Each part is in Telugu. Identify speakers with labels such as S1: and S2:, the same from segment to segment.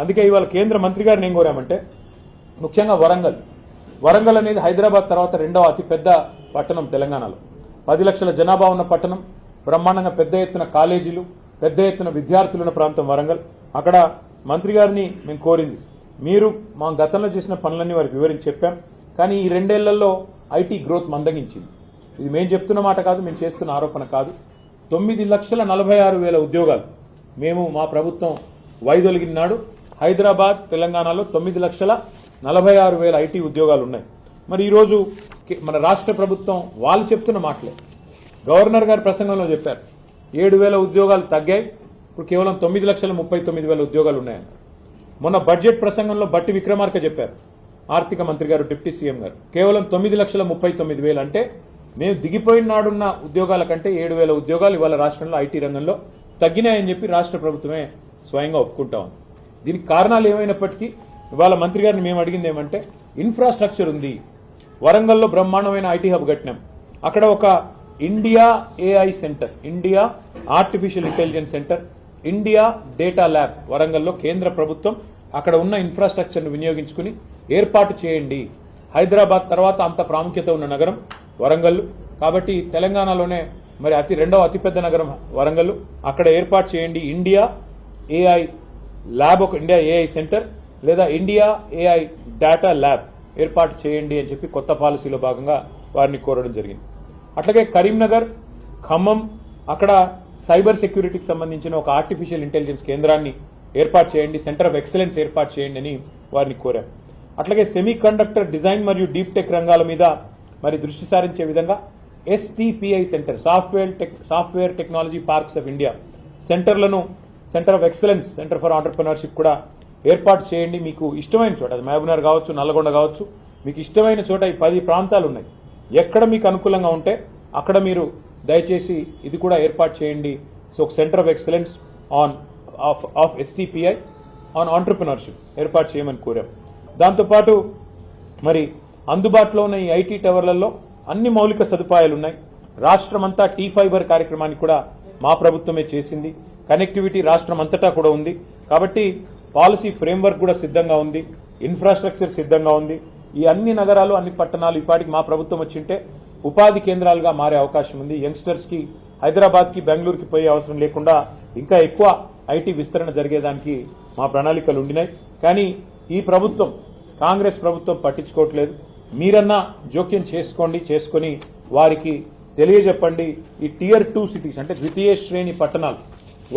S1: అందుకే ఇవాళ కేంద్ర మంత్రి గారిని ఏం కోరామంటే ముఖ్యంగా వరంగల్ అనేది హైదరాబాద్ తర్వాత రెండవ అతిపెద్ద పట్టణం తెలంగాణలో. 10 లక్షల జనాభా ఉన్న పట్టణం, బ్రహ్మాండంగా పెద్ద ఎత్తున కాలేజీలు, పెద్ద ఎత్తున విద్యార్థులున్న ప్రాంతం వరంగల్. అక్కడ మంత్రి గారిని మేము కోరింది, మీరు మా గతంలో చేసిన పనులన్నీ వారికి వివరించి చెప్పాం, కానీ ఈ 2 ఏళ్లలో ఐటీ గ్రోత్ మందగించింది. ఇది మేము చెప్తున్న మాట కాదు, మేము చేస్తున్న ఆరోపణ కాదు. 9,46,000 ఉద్యోగాలు మేము మా ప్రభుత్వం వైదొలిగిన నాడు హైదరాబాద్ తెలంగాణలో 9,46,000 ఐటీ ఉద్యోగాలు ఉన్నాయి. మరి ఈరోజు మన రాష్ట్ర ప్రభుత్వం వాళ్ళు చెప్తున్న మాటలే. గవర్నర్ గారు ప్రసంగంలో చెప్పారు 7,000 ఉద్యోగాలు తగ్గాయి, ఇప్పుడు కేవలం 9,39,000 ఉద్యోగాలు ఉన్నాయని. మొన్న బడ్జెట్ ప్రసంగంలో బట్టి విక్రమార్క చెప్పారు, ఆర్థిక మంత్రి గారు, డిప్యూటీ సీఎం గారు, కేవలం 9,39,000 అంటే మేము దిగిపోయిన నాడున్న ఉద్యోగాల కంటే 7,000 ఉద్యోగాలు ఇవాళ రాష్ట్రంలో ఐటీ రంగంలో తగ్గినాయని చెప్పి రాష్ట్ర ప్రభుత్వమే స్వయంగా ఒప్పుకుంటా ఉంది. దీనికి కారణాలు ఏమైనప్పటికీ ఇవాళ మంత్రి గారిని మేము అడిగింది ఏమంటే, ఇన్ఫ్రాస్ట్రక్చర్ ఉంది, వరంగల్లో బ్రహ్మాండమైన ఐటీ హబ్ కట్టినాం, అక్కడ ఒక India AI center, India artificial intelligence centre, India data lab వరంగల్లో కేంద్ర ప్రభుత్వం అక్కడ ఉన్న ఇన్ఫ్రాస్ట్రక్చర్ను వినియోగించుకుని ఏర్పాటు చేయండి. హైదరాబాద్ తర్వాత అంత ప్రాముఖ్యత ఉన్న నగరం వరంగల్, కాబట్టి తెలంగాణలోనే మరి రెండవ అతిపెద్ద నగరం వరంగల్, అక్కడ ఏర్పాటు చేయండి ఇండియా ఏఐ ల్యాబ్, ఒక ఇండియా ఏఐ సెంటర్ లేదా ఇండియా ఏఐ డేటా ల్యాబ్ ఏర్పాటు చేయండి అని చెప్పి కొత్త పాలసీలో భాగంగా వారిని కోరడం జరిగింది. అట్లాగే కరీంనగర్, ఖమ్మం, అక్కడ సైబర్ సెక్యూరిటీకి సంబంధించిన ఒక ఆర్టిఫిషియల్ ఇంటెలిజెన్స్ కేంద్రాన్ని ఏర్పాటు చేయండి, సెంటర్ ఆఫ్ ఎక్సలెన్స్ ఏర్పాటు చేయండి అని వారిని కోరారు. అట్లాగే సెమీ కండక్టర్ డిజైన్ మరియు డీప్ టెక్ రంగాల మీద మరి దృష్టి సారించే విధంగా STPI centre, software technology parks of India సెంటర్లను, centre of excellence, centre for entrepreneurship కూడా ఏర్పాటు చేయండి. మీకు ఇష్టమైన చోట, అది మహబూబ్నగర్ కావచ్చు, నల్లగొండ కావచ్చు, మీకు ఇష్టమైన చోట ఈ 10 ప్రాంతాలు ఉన్నాయి, ఎక్కడ మీకు అనుకూలంగా ఉంటే అక్కడ మీరు దయచేసి ఇది కూడా ఏర్పాటు చేయండి. సో ఒక centre of excellence of STPI on entrepreneurship ఏర్పాటు చేయమని కోరాం. దాంతోపాటు మరి అందుబాటులో ఉన్న ఈ ఐటీ టవర్లలో అన్ని మౌలిక సదుపాయాలు ఉన్నాయి. రాష్ట్రమంతా T-ఫైబర్ కార్యక్రమాన్ని కూడా మా ప్రభుత్వమే చేసింది. కనెక్టివిటీ రాష్ట్రం అంతటా కూడా ఉంది. కాబట్టి పాలసీ ఫ్రేమ్వర్క్ కూడా సిద్ధంగా ఉంది, ఇన్ఫ్రాస్ట్రక్చర్ సిద్ధంగా ఉంది. ఈ అన్ని నగరాలు, అన్ని పట్టణాలు ఇప్పటికి మా ప్రభుత్వం వచ్చింటే ఉపాధి కేంద్రాలుగా మారే అవకాశం ఉంది. యంగ్స్టర్స్ కి హైదరాబాద్ కి, బెంగళూరుకి పోయే అవసరం లేకుండా ఇంకా ఎక్కువ ఐటీ విస్తరణ జరిగేదానికి మా ప్రణాళికలు ఉండినాయి. కానీ ఈ ప్రభుత్వం, కాంగ్రెస్ ప్రభుత్వం పట్టించుకోవట్లేదు. మీరన్నా జోక్యం చేసుకొని వారికి తెలియజెప్పండి. ఈ Tier 2 సిటీస్ అంటే ద్వితీయ శ్రేణి పట్టణాలు,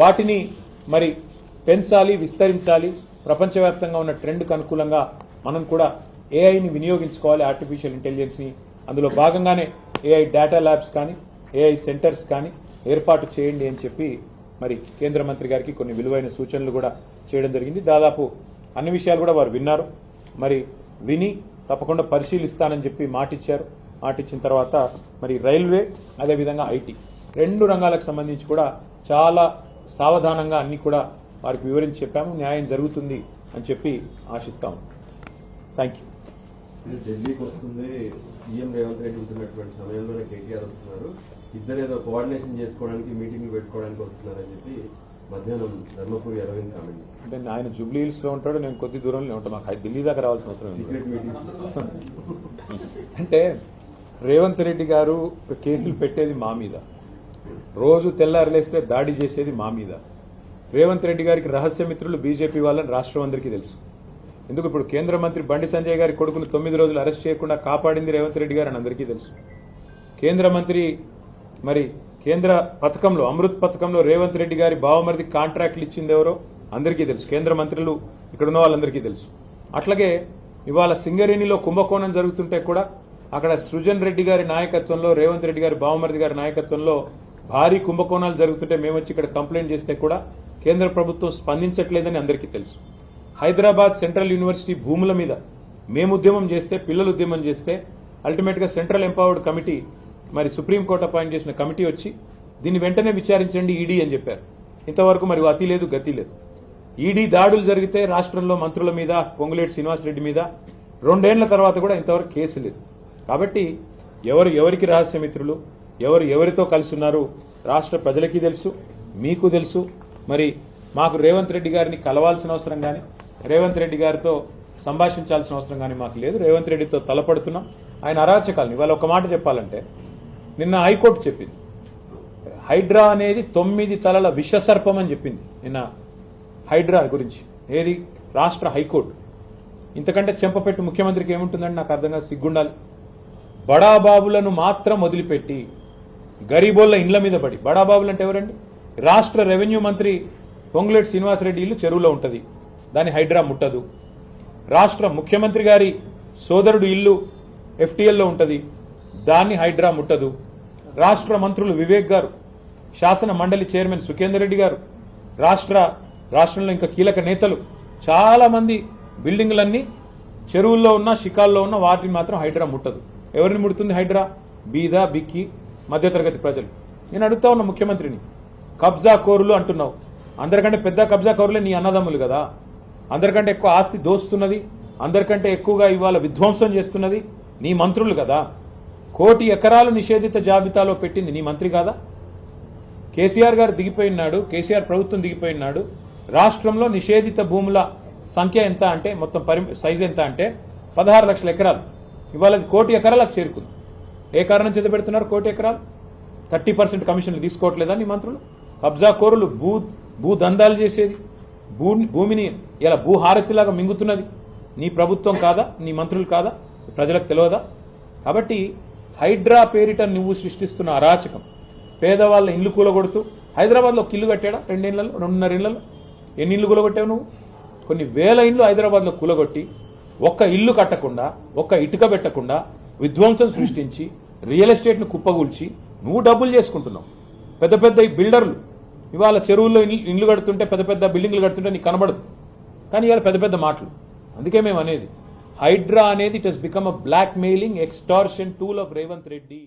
S1: వాటిని మరి పెంచాలి, విస్తరించాలి. ప్రపంచవ్యాప్తంగా ఉన్న ట్రెండ్కు అనుకూలంగా మనం కూడా ఏఐని వినియోగించుకోవాలి, ఆర్టిఫిషియల్ ఇంటెలిజెన్స్ ని. అందులో భాగంగానే ఏఐ డేటా ల్యాబ్స్ కానీ, ఏఐ సెంటర్స్ కానీ ఏర్పాటు చేయండి అని చెప్పి మరి కేంద్ర మంత్రి గారికి కొన్ని విలువైన సూచనలు కూడా చేయడం జరిగింది. దాదాపు అన్ని విషయాలు కూడా వారు విన్నారు. మరి విని తప్పకుండా పరిశీలిస్తానని చెప్పి మాటిచ్చారు. మాటిచ్చిన తర్వాత మరి రైల్వే, అదేవిధంగా ఐటీ 2 రంగాలకు సంబంధించి కూడా చాలా సావధానంగా అన్ని కూడా వారికి వివరించి చెప్పాము. న్యాయం జరుగుతుంది అని చెప్పి ఆశిస్తాము. Thank you.
S2: ఢిల్లీకి వస్తుంది సీఎం రేవంత్ రెడ్డి ఉంటున్నటువంటి సమయంలోనే కేటీఆర్ వస్తున్నారు, ఇద్దరు ఏదో కోఆర్డినేషన్ చేసుకోవడానికి, మీటింగ్లు పెట్టుకోవడానికి వస్తున్నారని చెప్పి మధ్యాహ్నం ధర్మపురి అరవింద్ కామెంట్.
S1: అంటే ఆయన జూబ్లీ హిల్స్ లో ఉంటాడు, నేను కొద్ది దూరంలో ఉంటాను, మాకు ఢిల్లీ దాకా రావాల్సిన అవసరం లేదు. అంటే రేవంత్ రెడ్డి గారు కేసులు పెట్టేది మా మీద, రోజు తెల్లారలేస్తే దాడి చేసేది మా మీద. రేవంత్ రెడ్డి గారికి రహస్య మిత్రులు బీజేపీ వాళ్ళని రాష్ట్రం అందరికీ తెలుసు. ఎందుకు ఇప్పుడు కేంద్ర మంత్రి బండి సంజయ్ గారి కొడుకును 9 రోజులు అరెస్ట్ చేయకుండా కాపాడింది రేవంత్ రెడ్డి గారు అని అందరికీ తెలుసు. కేంద్ర మంత్రి మరి కేంద్ర పథకంలో, అమృత్ పథకంలో రేవంత్ రెడ్డి గారి బావమరిది కాంట్రాక్ట్లు ఇచ్చింది ఎవరో అందరికీ తెలుసు. కేంద్ర మంత్రులు ఇక్కడ ఉన్న వాళ్ళందరికీ తెలుసు. అట్లాగే ఇవాళ సింగరేణిలో కుంభకోణం జరుగుతుంటే కూడా అక్కడ సృజన్ రెడ్డి గారి నాయకత్వంలో, రేవంత్ రెడ్డి గారి బావమరిది గారి నాయకత్వంలో భారీ కుంభకోణాలు జరుగుతుంటే మేము వచ్చి ఇక్కడ కంప్లైంట్ చేస్తే కూడా కేంద్ర ప్రభుత్వం స్పందించట్లేదని అందరికీ తెలుసు. హైదరాబాద్ సెంట్రల్ యూనివర్సిటీ భూముల మీద మేము ఉద్యమం చేస్తే, పిల్లలు ఉద్యమం చేస్తే అల్టిమేట్ గా సెంట్రల్ ఎంపవర్డ్ కమిటీ, మరి సుప్రీంకోర్టు అపాయింట్ చేసిన కమిటీ వచ్చి దీన్ని వెంటనే విచారించండి ఈడీ అని చెప్పారు. ఇంతవరకు మరి అతి లేదు, గతి లేదు. ఈడీ దాడులు జరిగితే రాష్ట్రంలో మంత్రుల మీద, పొంగులేటి శ్రీనివాసరెడ్డి మీద 2 ఏళ్ల తర్వాత కూడా ఇంతవరకు కేసు లేదు. కాబట్టి ఎవరికి రహస్య మిత్రులు, ఎవరితో కలిసి ఉన్నారు రాష్ట్ర ప్రజలకి తెలుసు, మీకు తెలుసు. మరి మాకు రేవంత్ రెడ్డి గారిని కలవాల్సిన అవసరం కానీ, రేవంత్ రెడ్డి గారితో సంభాషించాల్సిన అవసరం కానీ మాకు లేదు. రేవంత్ రెడ్డితో తలపడుతున్నాం. ఆయన అరాచకాలను ఇవాళ ఒక మాట చెప్పాలంటే, నిన్న హైకోర్టు చెప్పింది హైడ్రా అనేది 9 తలల విషసర్పం అని చెప్పింది నిన్న హైడ్రా గురించి. ఏది? రాష్ట్ర హైకోర్టు. ఇంతకంటే చెంపపెట్టు ముఖ్యమంత్రికి ఏముంటుందండి? నాకు అర్థంగా సిగ్గుండాలి. బడాబాబులను మాత్రం వదిలిపెట్టి గరీబోళ్ల ఇండ్ల మీద పడి, బడాబాబులు అంటే ఎవరండి? రాష్ట్ర రెవెన్యూ మంత్రి పొంగులేటి శ్రీనివాసరెడ్డి ఇల్లు చెరువులో ఉంటుంది, దాని హైడ్రా ముట్టదు. రాష్ట్ర ముఖ్యమంత్రి గారి సోదరుడు ఇల్లు ఎఫ్టీఎల్లో ఉంటుంది, దాన్ని హైడ్రా ముట్టదు. రాష్ట్ర మంత్రులు వివేక్ గారు, శాసన మండలి చైర్మన్ సుఖేందర్ రెడ్డి గారు, రాష్ట్రంలో ఇంకా కీలక నేతలు చాలా మంది బిల్డింగ్లన్నీ చెరువుల్లో ఉన్న షికాల్లో ఉన్న వాటిని మాత్రం హైడ్రా ముట్టదు. ఎవరిని ముడుతుంది హైడ్రా? బీద బిక్కి మధ్యతరగతి ప్రజలు. నేను అడుగుతా ఉన్న ముఖ్యమంత్రిని, కబ్జా కోరులు అంటున్నావు, అందరికంటే పెద్ద కబ్జా కోరులే నీ అన్నదమ్ములు కదా. అందరికంటే ఎక్కువ ఆస్తి దోస్తున్నది, అందరికంటే ఎక్కువగా ఇవాళ విధ్వంసం చేస్తున్నది నీ మంత్రులు కదా. 1 కోటి ఎకరాలు నిషేధిత జాబితాలో పెట్టింది నీ మంత్రి కాదా? కేసీఆర్ గారు దిగిపోయినాడు, కేసీఆర్ ప్రభుత్వం దిగిపోయినాడు. రాష్ట్రంలో నిషేధిత భూముల సంఖ్య ఎంత అంటే, మొత్తం సైజ్ ఎంత అంటే 16 లక్షల ఎకరాలు. ఇవాళ 1 కోటి ఎకరాలకు చేరుకుంది. ఏ కారణం చేత పెడుతున్నారు 1 కోటి ఎకరాలు? 30% కమిషన్లు తీసుకోవట్లేదా నీ మంత్రులు? కబ్జా కోరులు, భూదందాలు చేసేది, భూమిని ఇలా భూహారతిలాగా మింగుతున్నది నీ ప్రభుత్వం కాదా? నీ మంత్రులు కాదా? ప్రజలకు తెలియదా? కాబట్టి హైడ్రా పేరిట నువ్వు సృష్టిస్తున్న అరాచకం, పేదవాళ్ళ ఇల్లు కూలగొడుతూ, హైదరాబాద్లో ఒక ఇల్లు కట్టాడా 2 ఏళ్లలో, 2.5 ఏళ్లలో? ఎన్ని ఇల్లు కూలగొట్టావు నువ్వు? కొన్ని వేల ఇల్లు హైదరాబాద్లో కూలగొట్టి, ఒక్క ఇల్లు కట్టకుండా, ఒక్క ఇటుక పెట్టకుండా విధ్వంసం సృష్టించి, రియల్ ఎస్టేట్ను కుప్పగూల్చి నువ్వు డబ్బులు చేసుకుంటున్నావు. పెద్ద పెద్ద ఈ బిల్డర్లు ఇవాళ చెరువుల్లో ఇల్లు కడుతుంటే, పెద్ద పెద్ద బిల్డింగ్లు కడుతుంటే నీకు కనబడదు, కానీ ఇవాళ పెద్ద పెద్ద మాటలు. అందుకే మేము అనేది హైడ్రా అనేది it has become a blackmailing extortion tool of Revanth Reddy.